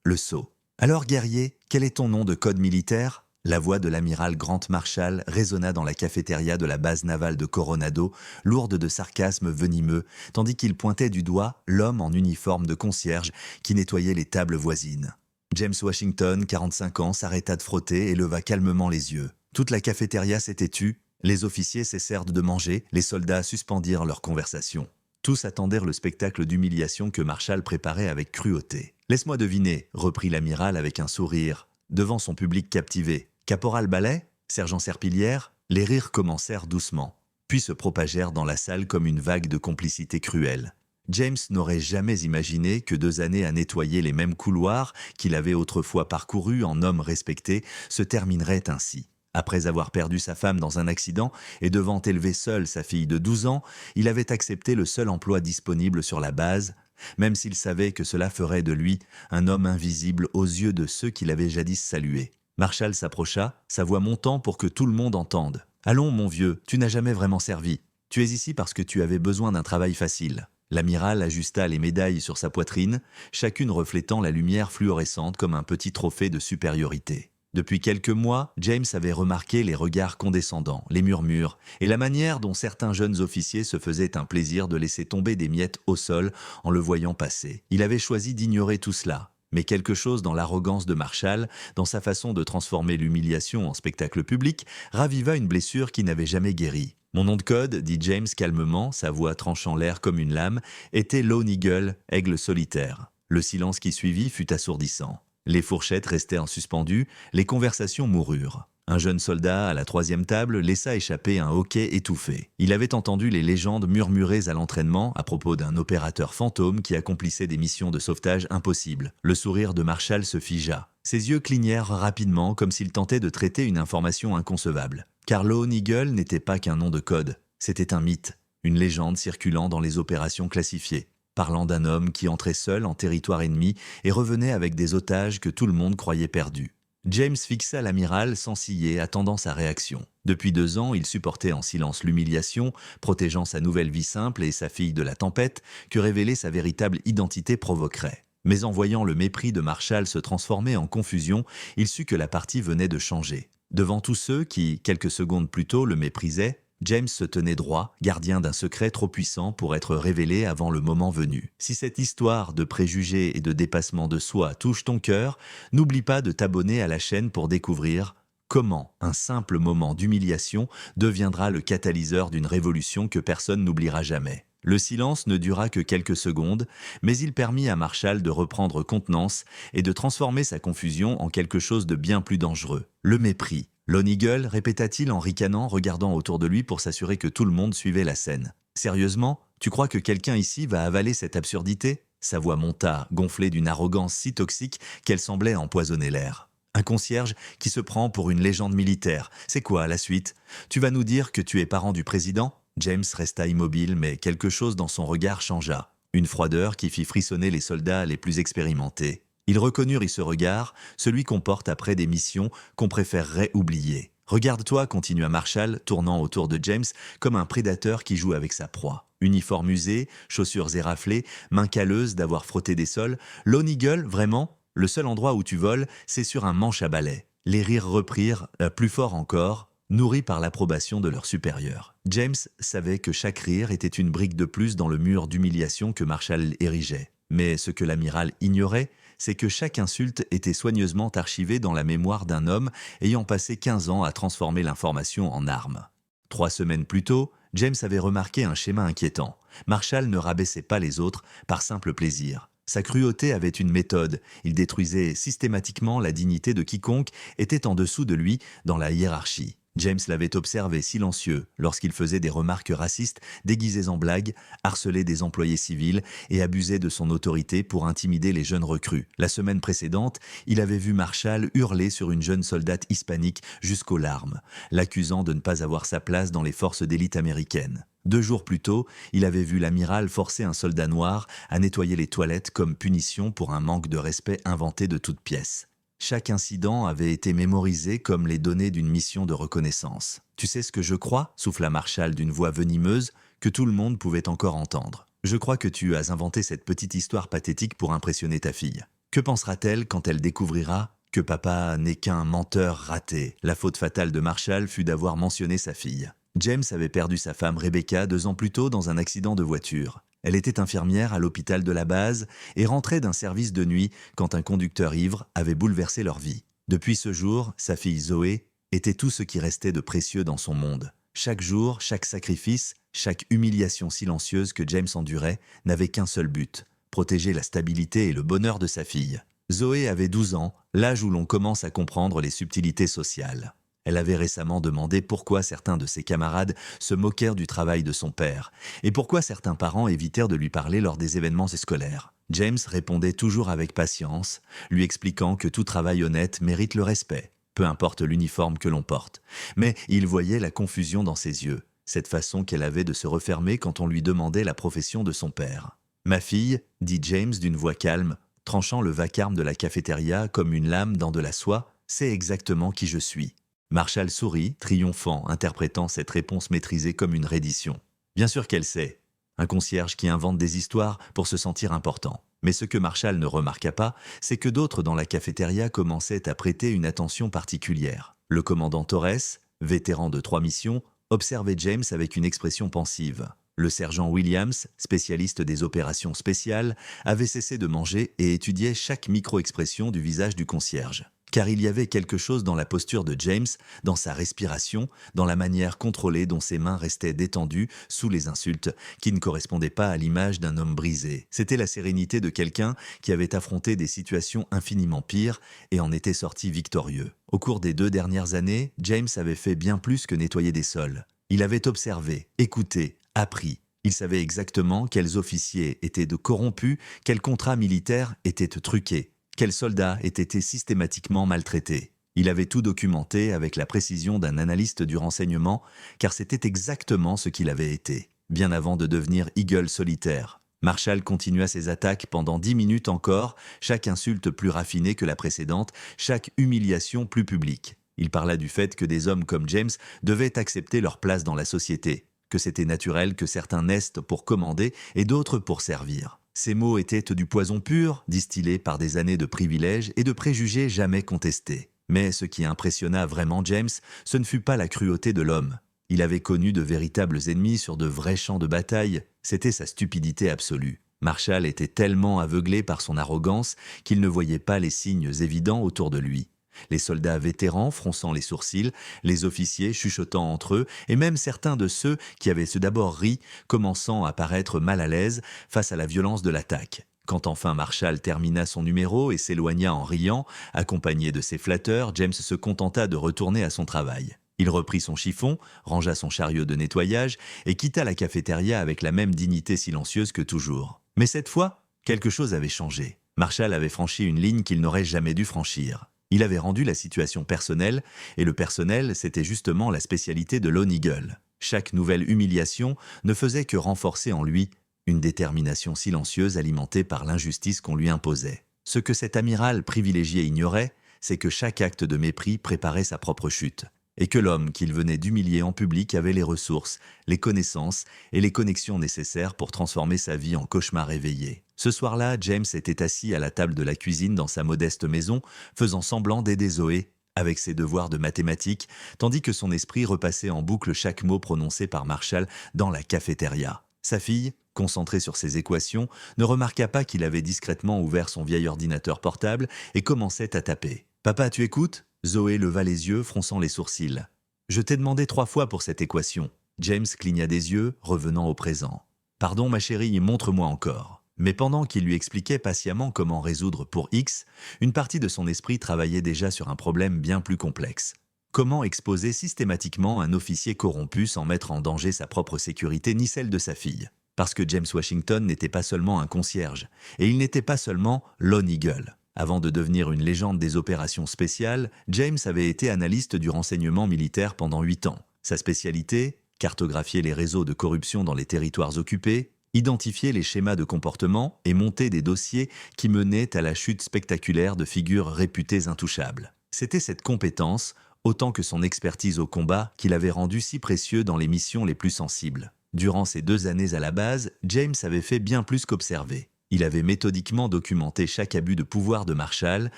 le sceau. Alors guerrier, quel est ton nom de code militaire ? La voix de l'amiral Grant Marshall résonna dans la cafétéria de la base navale de Coronado, lourde de sarcasme venimeux, tandis qu'il pointait du doigt l'homme en uniforme de concierge qui nettoyait les tables voisines. James Washington, 45 ans, s'arrêta de frotter et leva calmement les yeux. Toute la cafétéria s'était tue, les officiers cessèrent de manger, les soldats suspendirent leur conversation. Tous attendèrent le spectacle d'humiliation que Marshall préparait avec cruauté. « Laisse-moi deviner », reprit l'amiral avec un sourire, devant son public captivé. « Caporal Ballet ? Sergent Serpillière ?» Les rires commencèrent doucement, puis se propagèrent dans la salle comme une vague de complicité cruelle. James n'aurait jamais imaginé que 2 années à nettoyer les mêmes couloirs qu'il avait autrefois parcourus en homme respecté se termineraient ainsi. Après avoir perdu sa femme dans un accident et devant élever seul sa fille de 12 ans, il avait accepté le seul emploi disponible sur la base, même s'il savait que cela ferait de lui un homme invisible aux yeux de ceux qui l'avaient jadis salué. Marshall s'approcha, sa voix montant pour que tout le monde entende. « Allons, mon vieux, tu n'as jamais vraiment servi. Tu es ici parce que tu avais besoin d'un travail facile. » L'amiral ajusta les médailles sur sa poitrine, chacune reflétant la lumière fluorescente comme un petit trophée de supériorité. Depuis quelques mois, James avait remarqué les regards condescendants, les murmures et la manière dont certains jeunes officiers se faisaient un plaisir de laisser tomber des miettes au sol en le voyant passer. Il avait choisi d'ignorer tout cela. Mais quelque chose dans l'arrogance de Marshall, dans sa façon de transformer l'humiliation en spectacle public, raviva une blessure qui n'avait jamais guéri. « Mon nom de code, dit James calmement, sa voix tranchant l'air comme une lame, était Lone Eagle, aigle solitaire. Le silence qui suivit fut assourdissant. Les fourchettes restaient en suspendu, les conversations moururent. Un jeune soldat à la 3e table laissa échapper un hoquet étouffé. Il avait entendu les légendes murmurées à l'entraînement à propos d'un opérateur fantôme qui accomplissait des missions de sauvetage impossibles. Le sourire de Marshall se figea. Ses yeux clignèrent rapidement comme s'il tentait de traiter une information inconcevable. Car Lone Eagle n'était pas qu'un nom de code. C'était un mythe, une légende circulant dans les opérations classifiées, parlant d'un homme qui entrait seul en territoire ennemi et revenait avec des otages que tout le monde croyait perdus. James fixa l'amiral sans ciller, attendant sa réaction. Depuis 2 ans, il supportait en silence l'humiliation, protégeant sa nouvelle vie simple et sa fille de la tempête, que révéler sa véritable identité provoquerait. Mais en voyant le mépris de Marshall se transformer en confusion, il sut que la partie venait de changer. Devant tous ceux qui, quelques secondes plus tôt, le méprisaient, James se tenait droit, gardien d'un secret trop puissant pour être révélé avant le moment venu. Si cette histoire de préjugés et de dépassement de soi touche ton cœur, n'oublie pas de t'abonner à la chaîne pour découvrir comment un simple moment d'humiliation deviendra le catalyseur d'une révolution que personne n'oubliera jamais. Le silence ne dura que quelques secondes, mais il permit à Marshall de reprendre contenance et de transformer sa confusion en quelque chose de bien plus dangereux, le mépris. « Lone Eagle » répéta-t-il en ricanant, regardant autour de lui pour s'assurer que tout le monde suivait la scène. « Sérieusement, tu crois que quelqu'un ici va avaler cette absurdité ?» Sa voix monta, gonflée d'une arrogance si toxique qu'elle semblait empoisonner l'air. « Un concierge qui se prend pour une légende militaire. C'est quoi la suite ? Tu vas nous dire que tu es parent du président ?» James resta immobile, mais quelque chose dans son regard changea. Une froideur qui fit frissonner les soldats les plus expérimentés. Ils reconnurent ce regard, celui qu'on porte après des missions qu'on préférerait oublier. « Regarde-toi », continua Marshall, tournant autour de James comme un prédateur qui joue avec sa proie. Uniforme usé, chaussures éraflées, mains calleuses d'avoir frotté des sols. « Lone Eagle, vraiment ? Le seul endroit où tu voles, c'est sur un manche à balai. » Les rires reprirent, plus fort encore, nourris par l'approbation de leurs supérieurs. James savait que chaque rire était une brique de plus dans le mur d'humiliation que Marshall érigeait. Mais ce que l'amiral ignorait, c'est que chaque insulte était soigneusement archivée dans la mémoire d'un homme ayant passé 15 ans à transformer l'information en arme. 3 semaines plus tôt, James avait remarqué un schéma inquiétant. Marshall ne rabaissait pas les autres par simple plaisir. Sa cruauté avait une méthode. Il détruisait systématiquement la dignité de quiconque était en dessous de lui dans la hiérarchie. James l'avait observé silencieux lorsqu'il faisait des remarques racistes déguisées en blagues, harcelait des employés civils et abusait de son autorité pour intimider les jeunes recrues. La semaine précédente, il avait vu Marshall hurler sur une jeune soldate hispanique jusqu'aux larmes, l'accusant de ne pas avoir sa place dans les forces d'élite américaines. 2 jours plus tôt, il avait vu l'amiral forcer un soldat noir à nettoyer les toilettes comme punition pour un manque de respect inventé de toutes pièces. Chaque incident avait été mémorisé comme les données d'une mission de reconnaissance. « Tu sais ce que je crois ?» souffla Marshall d'une voix venimeuse que tout le monde pouvait encore entendre. « Je crois que tu as inventé cette petite histoire pathétique pour impressionner ta fille. Que pensera-t-elle quand elle découvrira que papa n'est qu'un menteur raté? La faute fatale de Marshall fut d'avoir mentionné sa fille. James avait perdu sa femme Rebecca 2 ans plus tôt dans un accident de voiture. Elle était infirmière à l'hôpital de la base et rentrait d'un service de nuit quand un conducteur ivre avait bouleversé leur vie. Depuis ce jour, sa fille Zoé était tout ce qui restait de précieux dans son monde. Chaque jour, chaque sacrifice, chaque humiliation silencieuse que James endurait n'avait qu'un seul but: protéger la stabilité et le bonheur de sa fille. Zoé avait 12 ans, l'âge où l'on commence à comprendre les subtilités sociales. Elle avait récemment demandé pourquoi certains de ses camarades se moquèrent du travail de son père et pourquoi certains parents évitèrent de lui parler lors des événements scolaires. James répondait toujours avec patience, lui expliquant que tout travail honnête mérite le respect, peu importe l'uniforme que l'on porte. Mais il voyait la confusion dans ses yeux, cette façon qu'elle avait de se refermer quand on lui demandait la profession de son père. « Ma fille », dit James d'une voix calme, tranchant le vacarme de la cafétéria comme une lame dans de la soie, « c'est exactement qui je suis. » Marshall sourit, triomphant, interprétant cette réponse maîtrisée comme une reddition. Bien sûr qu'elle sait. Un concierge qui invente des histoires pour se sentir important. Mais ce que Marshall ne remarqua pas, c'est que d'autres dans la cafétéria commençaient à prêter une attention particulière. Le commandant Torres, vétéran de 3 missions, observait James avec une expression pensive. Le sergent Williams, spécialiste des opérations spéciales, avait cessé de manger et étudiait chaque micro-expression du visage du concierge. Car il y avait quelque chose dans la posture de James, dans sa respiration, dans la manière contrôlée dont ses mains restaient détendues sous les insultes, qui ne correspondait pas à l'image d'un homme brisé. C'était la sérénité de quelqu'un qui avait affronté des situations infiniment pires et en était sorti victorieux. Au cours des 2 dernières années, James avait fait bien plus que nettoyer des sols. Il avait observé, écouté, appris. Il savait exactement quels officiers étaient de corrompus, quels contrats militaires étaient truqués, quels soldats aient été systématiquement maltraités. Il avait tout documenté avec la précision d'un analyste du renseignement, car c'était exactement ce qu'il avait été, bien avant de devenir Eagle solitaire. Marshall continua ses attaques pendant 10 minutes encore, chaque insulte plus raffinée que la précédente, chaque humiliation plus publique. Il parla du fait que des hommes comme James devaient accepter leur place dans la société, que c'était naturel que certains naissent pour commander et d'autres pour servir. Ces mots étaient du poison pur, distillés par des années de privilèges et de préjugés jamais contestés. Mais ce qui impressionna vraiment James, ce ne fut pas la cruauté de l'homme. Il avait connu de véritables ennemis sur de vrais champs de bataille, c'était sa stupidité absolue. Marshall était tellement aveuglé par son arrogance qu'il ne voyait pas les signes évidents autour de lui. Les soldats vétérans fronçant les sourcils, les officiers chuchotant entre eux, et même certains de ceux qui avaient d'abord ri, commençant à paraître mal à l'aise face à la violence de l'attaque. Quand enfin Marshall termina son numéro et s'éloigna en riant, accompagné de ses flatteurs, James se contenta de retourner à son travail. Il reprit son chiffon, rangea son chariot de nettoyage et quitta la cafétéria avec la même dignité silencieuse que toujours. Mais cette fois, quelque chose avait changé. Marshall avait franchi une ligne qu'il n'aurait jamais dû franchir. Il avait rendu la situation personnelle, et le personnel, c'était justement la spécialité de Lone Eagle. Chaque nouvelle humiliation ne faisait que renforcer en lui une détermination silencieuse alimentée par l'injustice qu'on lui imposait. Ce que cet amiral privilégié ignorait, c'est que chaque acte de mépris préparait sa propre chute, et que l'homme qu'il venait d'humilier en public avait les ressources, les connaissances et les connexions nécessaires pour transformer sa vie en cauchemar éveillé. Ce soir-là, James était assis à la table de la cuisine dans sa modeste maison, faisant semblant d'aider Zoé avec ses devoirs de mathématiques, tandis que son esprit repassait en boucle chaque mot prononcé par Marshall dans la cafétéria. Sa fille, concentrée sur ses équations, ne remarqua pas qu'il avait discrètement ouvert son vieil ordinateur portable et commençait à taper. « Papa, tu écoutes ?» Zoé leva les yeux, fronçant les sourcils. « Je t'ai demandé 3 fois pour cette équation. » James cligna des yeux, revenant au présent. « Pardon, ma chérie, montre-moi encore. » Mais pendant qu'il lui expliquait patiemment comment résoudre pour X, une partie de son esprit travaillait déjà sur un problème bien plus complexe. Comment exposer systématiquement un officier corrompu sans mettre en danger sa propre sécurité ni celle de sa fille? Parce que James Washington n'était pas seulement un concierge, et il n'était pas seulement Lone Eagle. Avant de devenir une légende des opérations spéciales, James avait été analyste du renseignement militaire pendant 8 ans. Sa spécialité, cartographier les réseaux de corruption dans les territoires occupés, identifier les schémas de comportement et monter des dossiers qui menaient à la chute spectaculaire de figures réputées intouchables. C'était cette compétence, autant que son expertise au combat, qui l'avait rendu si précieux dans les missions les plus sensibles. Durant ces 2 années à la base, James avait fait bien plus qu'observer. Il avait méthodiquement documenté chaque abus de pouvoir de Marshall,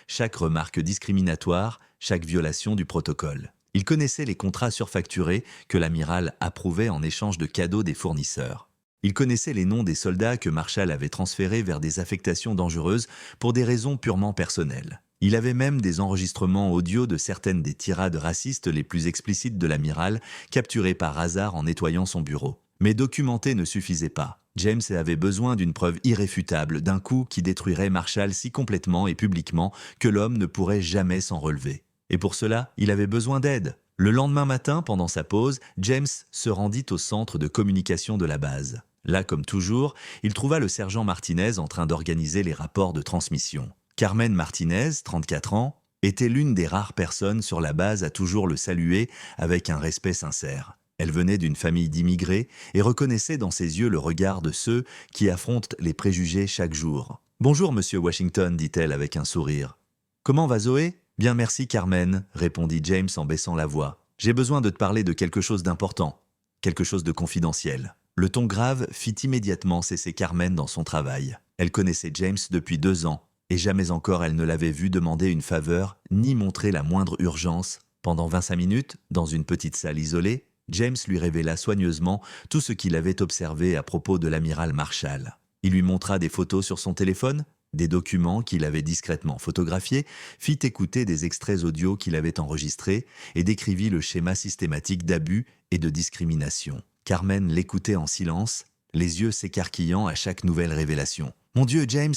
chaque remarque discriminatoire, chaque violation du protocole. Il connaissait les contrats surfacturés que l'amiral approuvait en échange de cadeaux des fournisseurs. Il connaissait les noms des soldats que Marshall avait transférés vers des affectations dangereuses pour des raisons purement personnelles. Il avait même des enregistrements audio de certaines des tirades racistes les plus explicites de l'amiral, capturées par hasard en nettoyant son bureau. Mais documenter ne suffisait pas. James avait besoin d'une preuve irréfutable, d'un coup qui détruirait Marshall si complètement et publiquement que l'homme ne pourrait jamais s'en relever. Et pour cela, il avait besoin d'aide. Le lendemain matin, pendant sa pause, James se rendit au centre de communication de la base. Là, comme toujours, il trouva le sergent Martinez en train d'organiser les rapports de transmission. Carmen Martinez, 34 ans, était l'une des rares personnes sur la base à toujours le saluer avec un respect sincère. Elle venait d'une famille d'immigrés et reconnaissait dans ses yeux le regard de ceux qui affrontent les préjugés chaque jour. « Bonjour, monsieur Washington », dit-elle avec un sourire. « Comment va Zoé ?»« Bien merci, Carmen », répondit James en baissant la voix. « J'ai besoin de te parler de quelque chose d'important, quelque chose de confidentiel. » Le ton grave fit immédiatement cesser Carmen dans son travail. Elle connaissait James depuis 2 ans, et jamais encore elle ne l'avait vu demander une faveur ni montrer la moindre urgence. Pendant 25 minutes, dans une petite salle isolée, James lui révéla soigneusement tout ce qu'il avait observé à propos de l'amiral Marshall. Il lui montra des photos sur son téléphone, des documents qu'il avait discrètement photographiés, fit écouter des extraits audio qu'il avait enregistrés et décrivit le schéma systématique d'abus et de discrimination. Carmen l'écoutait en silence, les yeux s'écarquillant à chaque nouvelle révélation. « Mon Dieu, James,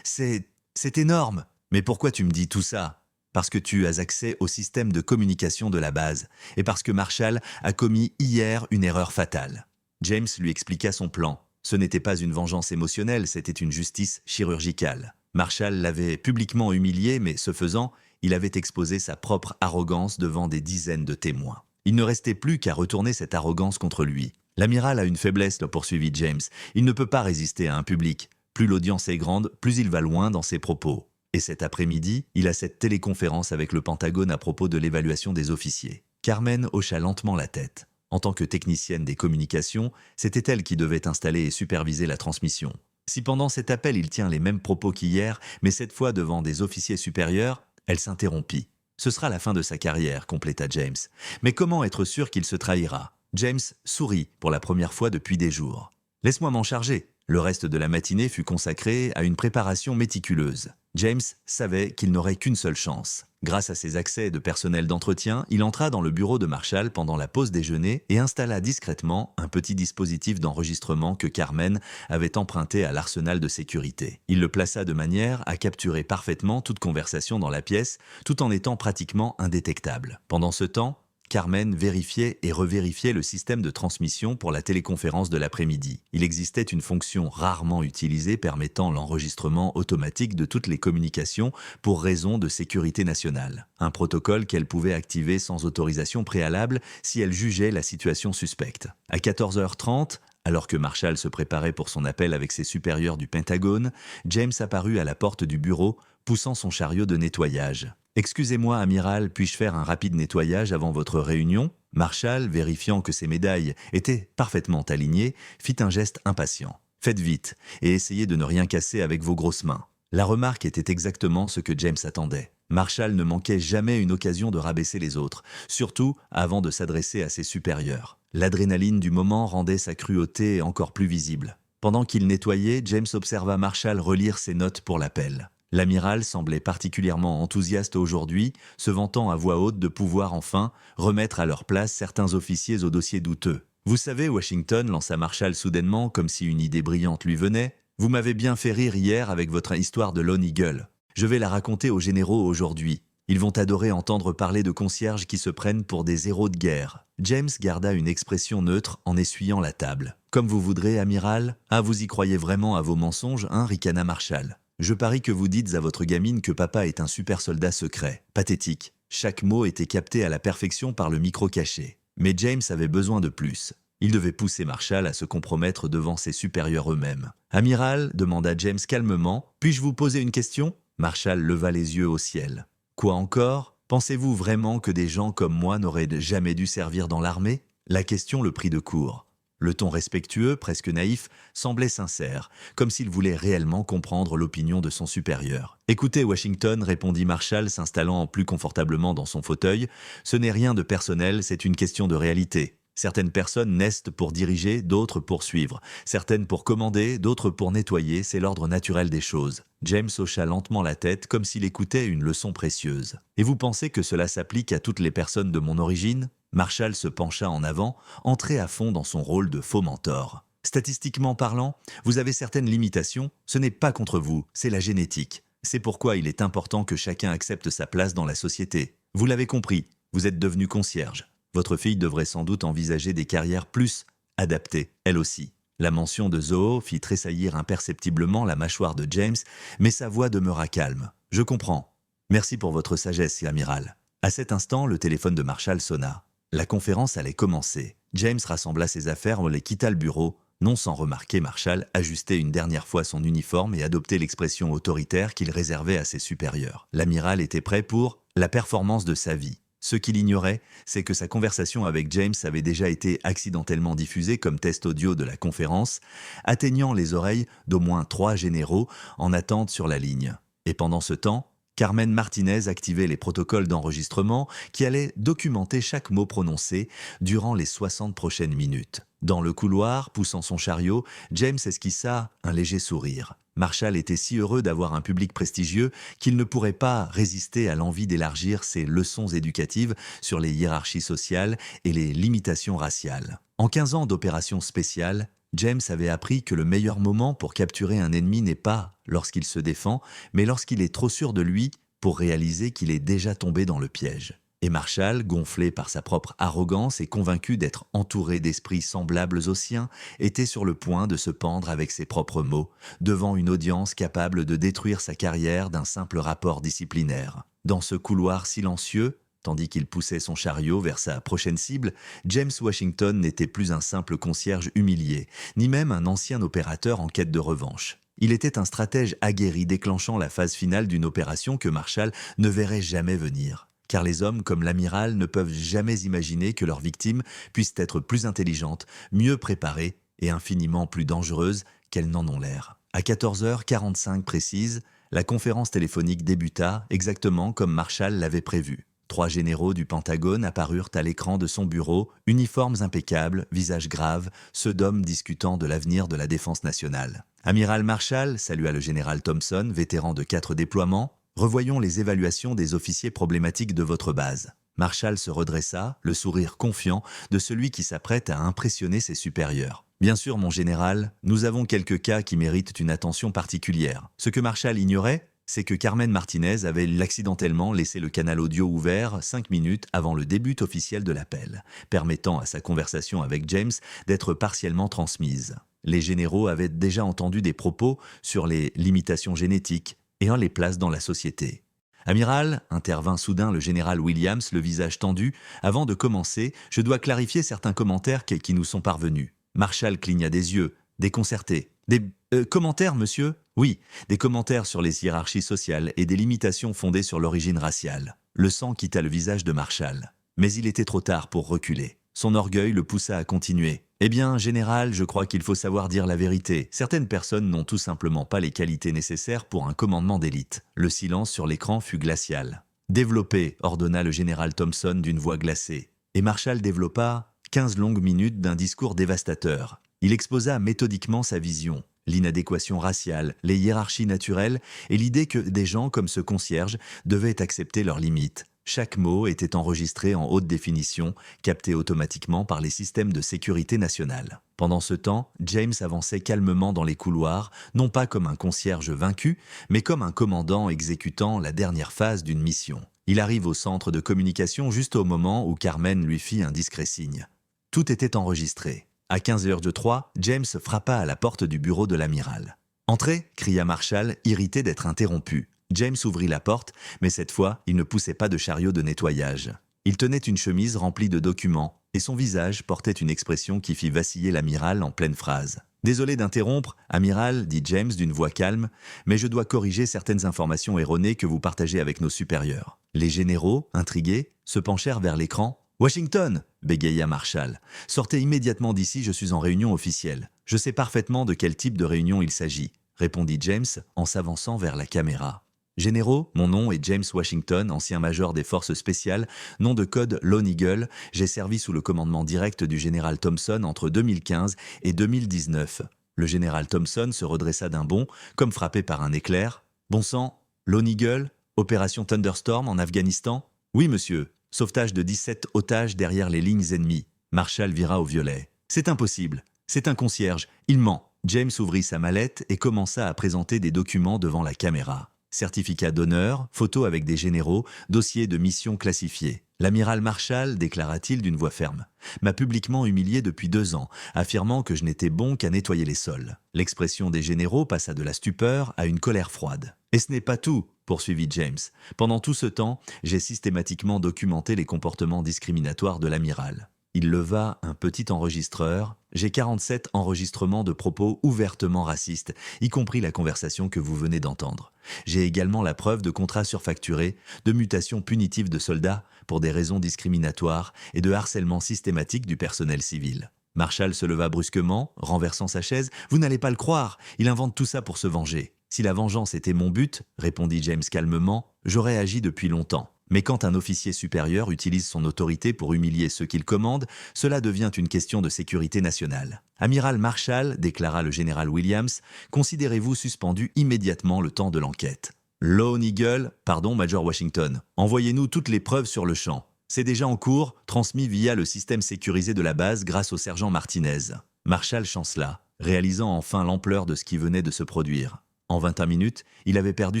c'est énorme. Mais pourquoi tu me dis tout ça ? Parce que tu as accès au système de communication de la base et parce que Marshall a commis hier une erreur fatale. » James lui expliqua son plan. Ce n'était pas une vengeance émotionnelle, c'était une justice chirurgicale. Marshall l'avait publiquement humilié, mais ce faisant, il avait exposé sa propre arrogance devant des dizaines de témoins. Il ne restait plus qu'à retourner cette arrogance contre lui. L'amiral a une faiblesse, poursuivit James. Il ne peut pas résister à un public. Plus l'audience est grande, plus il va loin dans ses propos. Et cet après-midi, il a cette téléconférence avec le Pentagone à propos de l'évaluation des officiers. Carmen hocha lentement la tête. En tant que technicienne des communications, c'était elle qui devait installer et superviser la transmission. Si pendant cet appel il tient les mêmes propos qu'hier, mais cette fois devant des officiers supérieurs, elle s'interrompit. Ce sera la fin de sa carrière, compléta James. Mais comment être sûr qu'il se trahira ? James sourit pour la première fois depuis des jours. « Laisse-moi m'en charger ». Le reste de la matinée fut consacré à une préparation méticuleuse. James savait qu'il n'aurait qu'une seule chance. Grâce à ses accès de personnel d'entretien, il entra dans le bureau de Marshall pendant la pause déjeuner et installa discrètement un petit dispositif d'enregistrement que Carmen avait emprunté à l'arsenal de sécurité. Il le plaça de manière à capturer parfaitement toute conversation dans la pièce, tout en étant pratiquement indétectable. Pendant ce temps, Carmen vérifiait et revérifiait le système de transmission pour la téléconférence de l'après-midi. Il existait une fonction rarement utilisée permettant l'enregistrement automatique de toutes les communications pour raison de sécurité nationale. Un protocole qu'elle pouvait activer sans autorisation préalable si elle jugeait la situation suspecte. À 14h30, alors que Marshall se préparait pour son appel avec ses supérieurs du Pentagone, James apparut à la porte du bureau, poussant son chariot de nettoyage. « Excusez-moi, amiral, puis-je faire un rapide nettoyage avant votre réunion ?» Marshall, vérifiant que ses médailles étaient parfaitement alignées, fit un geste impatient. « Faites vite, et essayez de ne rien casser avec vos grosses mains. » La remarque était exactement ce que James attendait. Marshall ne manquait jamais une occasion de rabaisser les autres, surtout avant de s'adresser à ses supérieurs. L'adrénaline du moment rendait sa cruauté encore plus visible. Pendant qu'il nettoyait, James observa Marshall relire ses notes pour l'appel. L'amiral semblait particulièrement enthousiaste aujourd'hui, se vantant à voix haute de pouvoir enfin remettre à leur place certains officiers au dossier douteux. « Vous savez, Washington, lança Marshall soudainement comme si une idée brillante lui venait, vous m'avez bien fait rire hier avec votre histoire de Lone Eagle. Je vais la raconter aux généraux aujourd'hui. Ils vont adorer entendre parler de concierges qui se prennent pour des héros de guerre. » James garda une expression neutre en essuyant la table. « Comme vous voudrez, amiral. Ah, vous y croyez vraiment à vos mensonges, hein, ricana Marshall. Je parie que vous dites à votre gamine que papa est un super soldat secret. Pathétique. » Chaque mot était capté à la perfection par le micro caché. Mais James avait besoin de plus. Il devait pousser Marshall à se compromettre devant ses supérieurs eux-mêmes. « Amiral, demanda James calmement, puis-je vous poser une question ?» Marshall leva les yeux au ciel. « Quoi encore ? Pensez-vous vraiment que des gens comme moi n'auraient jamais dû servir dans l'armée ?» La question le prit de court. Le ton respectueux, presque naïf, semblait sincère, comme s'il voulait réellement comprendre l'opinion de son supérieur. « Écoutez, Washington, répondit Marshall, s'installant plus confortablement dans son fauteuil, ce n'est rien de personnel, c'est une question de réalité. Certaines personnes naissent pour diriger, d'autres pour suivre. Certaines pour commander, d'autres pour nettoyer, c'est l'ordre naturel des choses. » James hocha lentement la tête comme s'il écoutait une leçon précieuse. « Et vous pensez que cela s'applique à toutes les personnes de mon origine ?» Marshall se pencha en avant, entré à fond dans son rôle de faux mentor. « Statistiquement parlant, vous avez certaines limitations, ce n'est pas contre vous, c'est la génétique. C'est pourquoi il est important que chacun accepte sa place dans la société. Vous l'avez compris, vous êtes devenu concierge. Votre fille devrait sans doute envisager des carrières plus adaptées, elle aussi. » La mention de Zoho fit tressaillir imperceptiblement la mâchoire de James, mais sa voix demeura calme. « Je comprends. Merci pour votre sagesse, amiral. » À cet instant, le téléphone de Marshall sonna. La conférence allait commencer. James rassembla ses affaires et quitta le bureau. Non sans remarquer, Marshall ajustait une dernière fois son uniforme et adoptait l'expression autoritaire qu'il réservait à ses supérieurs. L'amiral était prêt pour la performance de sa vie. Ce qu'il ignorait, c'est que sa conversation avec James avait déjà été accidentellement diffusée comme test audio de la conférence, atteignant les oreilles d'au moins 3 généraux en attente sur la ligne. Et pendant ce temps, Carmen Martinez activait les protocoles d'enregistrement qui allaient documenter chaque mot prononcé durant les 60 prochaines minutes. Dans le couloir, poussant son chariot, James esquissa un léger sourire. Marshall était si heureux d'avoir un public prestigieux qu'il ne pourrait pas résister à l'envie d'élargir ses leçons éducatives sur les hiérarchies sociales et les limitations raciales. En 15 ans d'opérations spéciales, James avait appris que le meilleur moment pour capturer un ennemi n'est pas lorsqu'il se défend, mais lorsqu'il est trop sûr de lui pour réaliser qu'il est déjà tombé dans le piège. Et Marshall, gonflé par sa propre arrogance et convaincu d'être entouré d'esprits semblables aux siens, était sur le point de se pendre avec ses propres mots, devant une audience capable de détruire sa carrière d'un simple rapport disciplinaire. Dans ce couloir silencieux, tandis qu'il poussait son chariot vers sa prochaine cible, James Washington n'était plus un simple concierge humilié, ni même un ancien opérateur en quête de revanche. Il était un stratège aguerri déclenchant la phase finale d'une opération que Marshall ne verrait jamais venir. Car les hommes comme l'amiral ne peuvent jamais imaginer que leurs victimes puissent être plus intelligentes, mieux préparées et infiniment plus dangereuses qu'elles n'en ont l'air. À 14h45 précise, la conférence téléphonique débuta exactement comme Marshall l'avait prévu. 3 généraux du Pentagone apparurent à l'écran de son bureau, uniformes impeccables, visages graves, ceux d'hommes discutant de l'avenir de la défense nationale. « Amiral Marshall, salua le général Thompson, vétéran de 4 déploiements, revoyons les évaluations des officiers problématiques de votre base. » Marshall se redressa, le sourire confiant de celui qui s'apprête à impressionner ses supérieurs. « Bien sûr, mon général, nous avons quelques cas qui méritent une attention particulière. » Ce que Marshall ignorait, c'est que Carmen Martinez avait accidentellement laissé le canal audio ouvert 5 minutes avant le début officiel de l'appel, permettant à sa conversation avec James d'être partiellement transmise. Les généraux avaient déjà entendu des propos sur les limitations génétiques et les place dans la société. « Amiral, intervint soudain le général Williams, le visage tendu, avant de commencer, je dois clarifier certains commentaires qui nous sont parvenus. » Marshall cligna des yeux, déconcerté. « Des commentaires, monsieur ?»« Oui, des commentaires sur les hiérarchies sociales et des limitations fondées sur l'origine raciale. » Le sang quitta le visage de Marshall. Mais il était trop tard pour reculer. Son orgueil le poussa à continuer. « Eh bien, général, je crois qu'il faut savoir dire la vérité. Certaines personnes n'ont tout simplement pas les qualités nécessaires pour un commandement d'élite. » Le silence sur l'écran fut glacial. « Développez, ordonna le général Thompson d'une voix glacée. Et Marshall développa 15 longues minutes d'un discours dévastateur. Il exposa méthodiquement sa vision, l'inadéquation raciale, les hiérarchies naturelles et l'idée que des gens comme ce concierge devaient accepter leurs limites. Chaque mot était enregistré en haute définition, capté automatiquement par les systèmes de sécurité nationale. Pendant ce temps, James avançait calmement dans les couloirs, non pas comme un concierge vaincu, mais comme un commandant exécutant la dernière phase d'une mission. Il arrive au centre de communication juste au moment où Carmen lui fit un discret signe. Tout était enregistré. À 15h03, James frappa à la porte du bureau de l'amiral. « Entrez !» cria Marshall, irrité d'être interrompu. James ouvrit la porte, mais cette fois, il ne poussait pas de chariot de nettoyage. Il tenait une chemise remplie de documents, et son visage portait une expression qui fit vaciller l'amiral en pleine phrase. « Désolé d'interrompre, amiral, dit James d'une voix calme, mais je dois corriger certaines informations erronées que vous partagez avec nos supérieurs. » Les généraux, intrigués, se penchèrent vers l'écran. « Washington !» bégaya Marshall. Sortez immédiatement d'ici, je suis en réunion officielle. Je sais parfaitement de quel type de réunion il s'agit, répondit James en s'avançant vers la caméra. Généraux, mon nom est James Washington, ancien major des forces spéciales, nom de code Lone Eagle. J'ai servi sous le commandement direct du général Thompson entre 2015 et 2019. Le général Thompson se redressa d'un bond, comme frappé par un éclair. Bon sang, Lone Eagle, opération Thunderstorm en Afghanistan? Oui, monsieur. Sauvetage de 17 otages derrière les lignes ennemies. Marshall vira au violet. C'est impossible. C'est un concierge. Il ment. James ouvrit sa mallette et commença à présenter des documents devant la caméra. Certificat d'honneur, photos avec des généraux, dossier de mission classifié. L'amiral Marshall, déclara-t-il d'une voix ferme, m'a publiquement humilié depuis 2 ans, affirmant que je n'étais bon qu'à nettoyer les sols. L'expression des généraux passa de la stupeur à une colère froide. Et ce n'est pas tout, poursuivit James. Pendant tout ce temps, j'ai systématiquement documenté les comportements discriminatoires de l'amiral. Il leva un petit enregistreur. J'ai 47 enregistrements de propos ouvertement racistes, y compris la conversation que vous venez d'entendre. J'ai également la preuve de contrats surfacturés, de mutations punitives de soldats pour des raisons discriminatoires et de harcèlement systématique du personnel civil. Marshall se leva brusquement, renversant sa chaise. « Vous n'allez pas le croire, il invente tout ça pour se venger. Si la vengeance était mon but, répondit James calmement, j'aurais agi depuis longtemps. Mais quand un officier supérieur utilise son autorité pour humilier ceux qu'il commande, cela devient une question de sécurité nationale. Amiral Marshall, déclara le général Williams, considérez-vous suspendu immédiatement le temps de l'enquête. Lone Eagle, pardon, Major Washington, envoyez-nous toutes les preuves sur le champ. C'est déjà en cours, transmis via le système sécurisé de la base grâce au sergent Martinez. Marshall chancela, réalisant enfin l'ampleur de ce qui venait de se produire. En 21 minutes, il avait perdu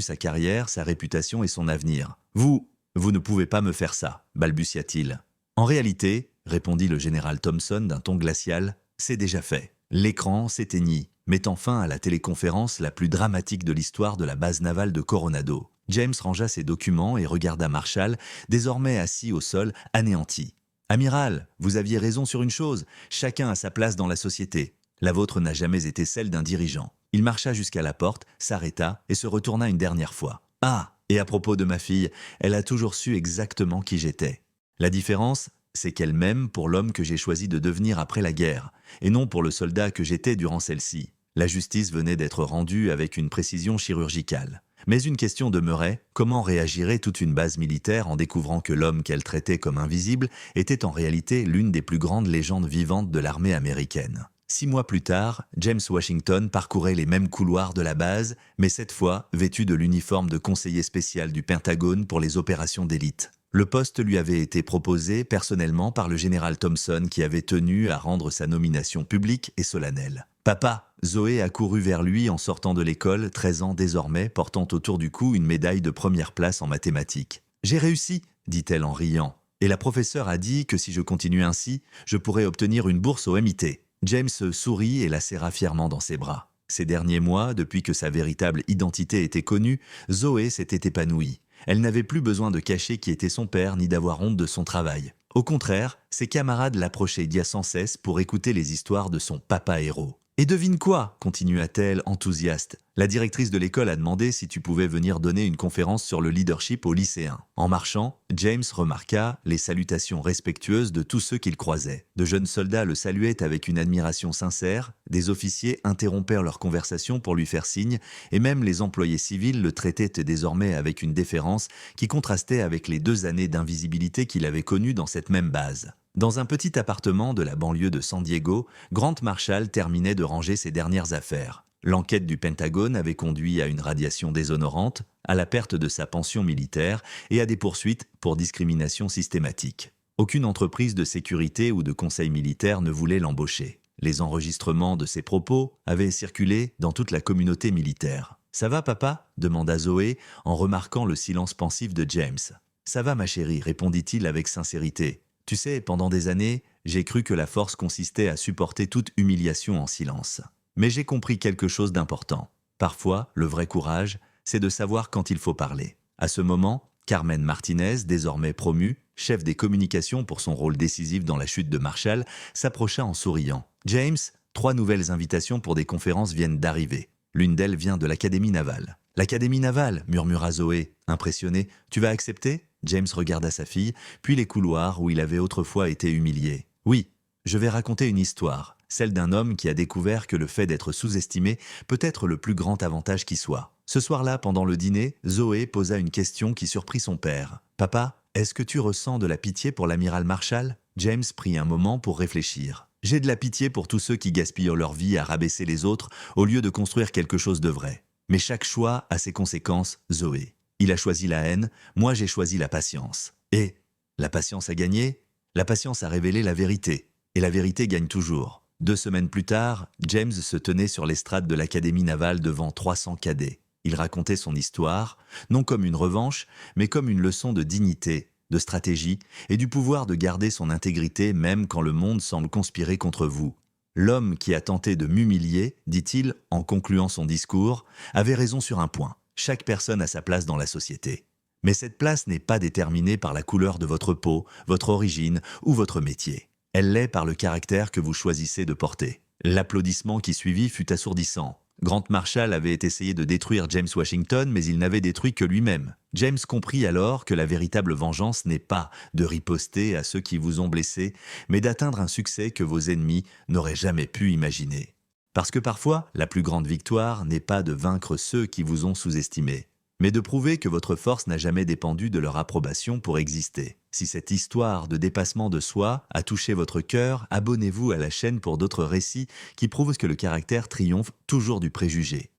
sa carrière, sa réputation et son avenir. Vous ne pouvez pas me faire ça, balbutia-t-il. En réalité, répondit le général Thompson d'un ton glacial, c'est déjà fait. L'écran s'éteignit, mettant fin à la téléconférence la plus dramatique de l'histoire de la base navale de Coronado. James rangea ses documents et regarda Marshall, désormais assis au sol, anéanti. « Amiral, vous aviez raison sur une chose, chacun a sa place dans la société. La vôtre n'a jamais été celle d'un dirigeant. » Il marcha jusqu'à la porte, s'arrêta et se retourna une dernière fois. « Ah ! Et à propos de ma fille, elle a toujours su exactement qui j'étais. La différence, c'est qu'elle m'aime pour l'homme que j'ai choisi de devenir après la guerre, et non pour le soldat que j'étais durant celle-ci. La justice venait d'être rendue avec une précision chirurgicale. Mais une question demeurait, comment réagirait toute une base militaire en découvrant que l'homme qu'elle traitait comme invisible était en réalité l'une des plus grandes légendes vivantes de l'armée américaine. 6 mois plus tard, James Washington parcourait les mêmes couloirs de la base, mais cette fois vêtu de l'uniforme de conseiller spécial du Pentagone pour les opérations d'élite. Le poste lui avait été proposé personnellement par le général Thompson qui avait tenu à rendre sa nomination publique et solennelle. « Papa !» Zoé accourut vers lui en sortant de l'école, 13 ans désormais, portant autour du cou une médaille de première place en mathématiques. « J'ai réussi !» dit-elle en riant. « Et la professeure a dit que si je continuais ainsi, je pourrais obtenir une bourse au MIT. » James sourit et la serra fièrement dans ses bras. Ces derniers mois, depuis que sa véritable identité était connue, Zoé s'était épanouie. Elle n'avait plus besoin de cacher qui était son père ni d'avoir honte de son travail. Au contraire, ses camarades l'approchaient sans cesse pour écouter les histoires de son papa héros. « Et devine quoi ?» continua-t-elle enthousiaste. « La directrice de l'école a demandé si tu pouvais venir donner une conférence sur le leadership aux lycéens. » En marchant, James remarqua les salutations respectueuses de tous ceux qu'il croisait. De jeunes soldats le saluaient avec une admiration sincère, des officiers interrompèrent leur conversation pour lui faire signe, et même les employés civils le traitaient désormais avec une déférence qui contrastait avec les 2 années d'invisibilité qu'il avait connues dans cette même base. Dans un petit appartement de la banlieue de San Diego, Grant Marshall terminait de ranger ses dernières affaires. L'enquête du Pentagone avait conduit à une radiation déshonorante, à la perte de sa pension militaire et à des poursuites pour discrimination systématique. Aucune entreprise de sécurité ou de conseil militaire ne voulait l'embaucher. Les enregistrements de ses propos avaient circulé dans toute la communauté militaire. « Ça va, papa ?» demanda Zoé en remarquant le silence pensif de James. « Ça va, ma chérie » répondit-il avec sincérité. « Tu sais, pendant des années, j'ai cru que la force consistait à supporter toute humiliation en silence. Mais j'ai compris quelque chose d'important. Parfois, le vrai courage, c'est de savoir quand il faut parler. » À ce moment, Carmen Martinez, désormais promue, chef des communications pour son rôle décisif dans la chute de Marshall, s'approcha en souriant. « James, 3 nouvelles invitations pour des conférences viennent d'arriver. L'une d'elles vient de l'Académie navale. L'Académie navale, murmura Zoé, impressionnée. Tu vas accepter? James regarda sa fille, puis les couloirs où il avait autrefois été humilié. Oui, je vais raconter une histoire, celle d'un homme qui a découvert que le fait d'être sous-estimé peut être le plus grand avantage qui soit. Ce soir-là, pendant le dîner, Zoé posa une question qui surprit son père. Papa, est-ce que tu ressens de la pitié pour l'amiral Marshall? James prit un moment pour réfléchir. J'ai de la pitié pour tous ceux qui gaspillent leur vie à rabaisser les autres au lieu de construire quelque chose de vrai. Mais chaque choix a ses conséquences, Zoé. Il a choisi la haine, moi j'ai choisi la patience. Et la patience a gagné, la patience a révélé la vérité. Et la vérité gagne toujours. 2 semaines plus tard, James se tenait sur l'estrade de l'Académie navale devant 300 cadets. Il racontait son histoire, non comme une revanche, mais comme une leçon de dignité, de stratégie et du pouvoir de garder son intégrité même quand le monde semble conspirer contre vous. L'homme qui a tenté de m'humilier, dit-il, en concluant son discours, avait raison sur un point. Chaque personne a sa place dans la société. Mais cette place n'est pas déterminée par la couleur de votre peau, votre origine ou votre métier. Elle l'est par le caractère que vous choisissez de porter. L'applaudissement qui suivit fut assourdissant. Grant Marshall avait essayé de détruire James Washington, mais il n'avait détruit que lui-même. James comprit alors que la véritable vengeance n'est pas de riposter à ceux qui vous ont blessé, mais d'atteindre un succès que vos ennemis n'auraient jamais pu imaginer. Parce que parfois, la plus grande victoire n'est pas de vaincre ceux qui vous ont sous-estimé, mais de prouver que votre force n'a jamais dépendu de leur approbation pour exister. Si cette histoire de dépassement de soi a touché votre cœur, abonnez-vous à la chaîne pour d'autres récits qui prouvent que le caractère triomphe toujours du préjugé.